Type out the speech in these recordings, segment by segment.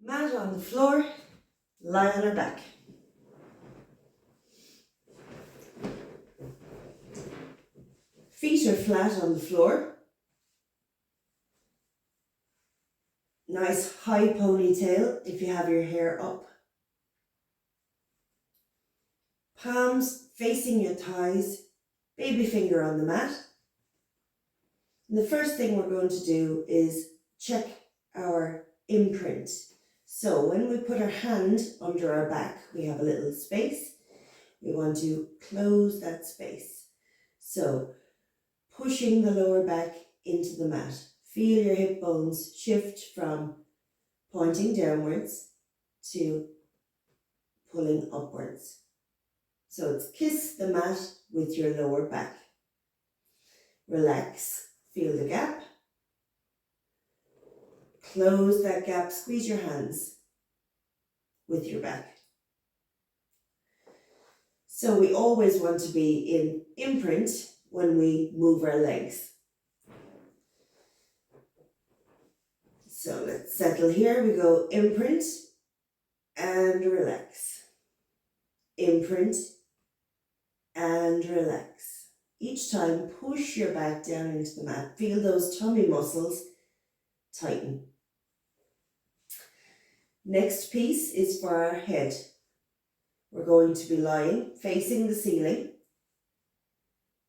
Mat on the floor, lie on our back. Feet are flat on the floor. Nice high ponytail if you have your hair up. Palms facing your thighs, baby finger on the mat. And the first thing we're going to do is check our imprint. So when we put our hand under our back, we have a little space. We want to close that space. So pushing the lower back into the mat. Feel your hip bones shift from pointing downwards to pulling upwards. So it's kiss the mat with your lower back. Relax, feel the gap. Close that gap, squeeze your hands with your back. So we always want to be in imprint when we move our legs. So let's settle here. We go imprint and relax. Imprint and relax. Each time, push your back down into the mat. Feel those tummy muscles tighten. Next piece is for our head. We're going to be lying facing the ceiling.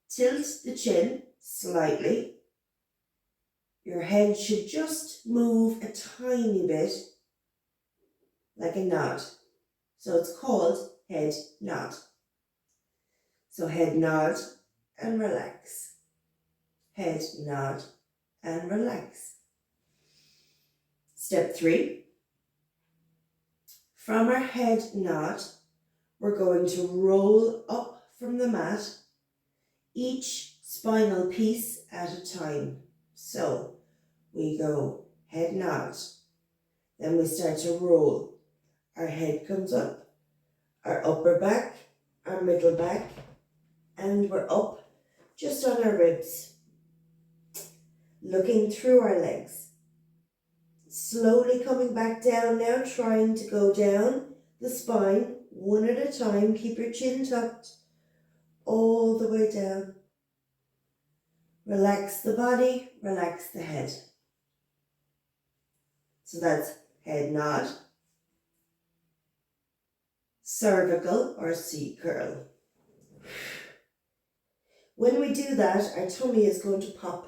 Tilt the chin slightly. Your head should just move a tiny bit, like a nod. So it's called head nod. So head nod and relax. Head nod and relax. Step 3. From our head nod, we're going to roll up from the mat, each spinal piece at a time. So we go head nod, then we start to roll. Our head comes up, our upper back, our middle back, and we're up just on our ribs, looking through our legs. Slowly coming back down now, trying to go down the spine one at a time. Keep your chin tucked all the way down. Relax the body, relax the head. So that's head nod, cervical or C curl. When we do that, our tummy is going to pop.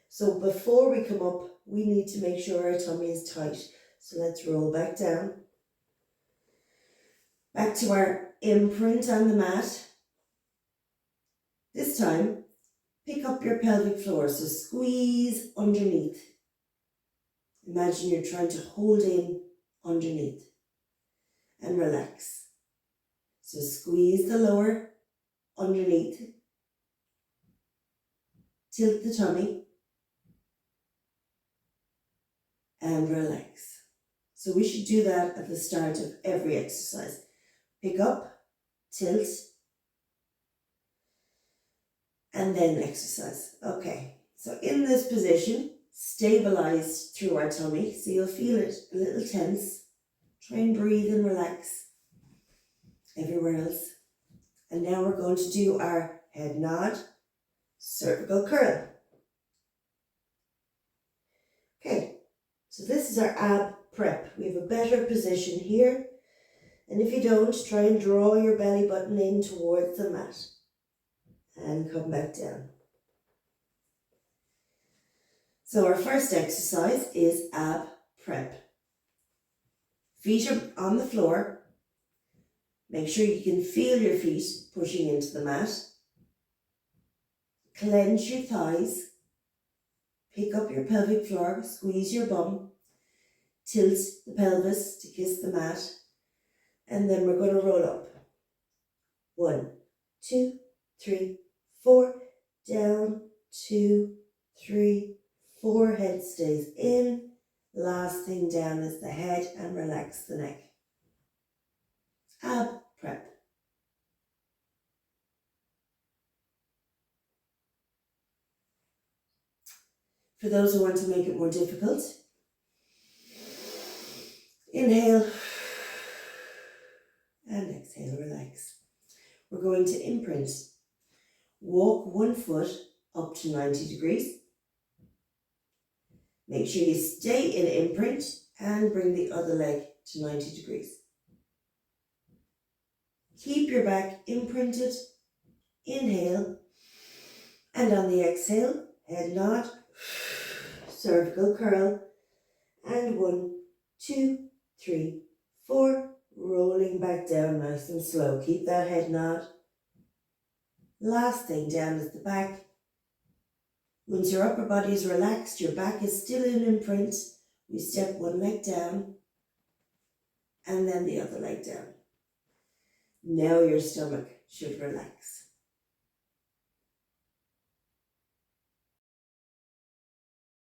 So before we come up, we need to make sure our tummy is tight. So let's roll back down. Back to our imprint on the mat. This time, pick up your pelvic floor, so squeeze underneath. Imagine you're trying to hold in underneath and relax. So squeeze the lower underneath. Tilt the tummy and relax. So we should do that at the start of every exercise. Pick up, tilt, and then exercise. Okay, so in this position, stabilize through our tummy. So you'll feel it a little tense. Try and breathe and relax everywhere else. And now we're going to do our head nod, cervical curl. Okay, so this is our ab prep. We have a better position here. And if you don't, try and draw your belly button in towards the mat. And come back down. So our first exercise is ab prep. Feet are on the floor. Make sure you can feel your feet pushing into the mat. Clench your thighs. Pick up your pelvic floor, squeeze your bum. Tilt the pelvis to kiss the mat. And then we're going to roll up. 1, 2, 3, 4. Down, 2, 3, 4. Head stays in. Last thing down is the head and relax the neck. Ab prep. For those who want to make it more difficult, Inhale and exhale, relax. We're going to imprint. Walk one foot up to 90 degrees. Make sure you stay in imprint and bring the other leg to 90 degrees. Keep your back imprinted. Inhale. And on the exhale, head nod, cervical curl. And 1, 2, 3, 4. Rolling back down nice and slow. Keep that head nod. Last thing down is the back. Once your upper body is relaxed, your back is still in imprint, we step one leg down and then the other leg down. Now your stomach should relax.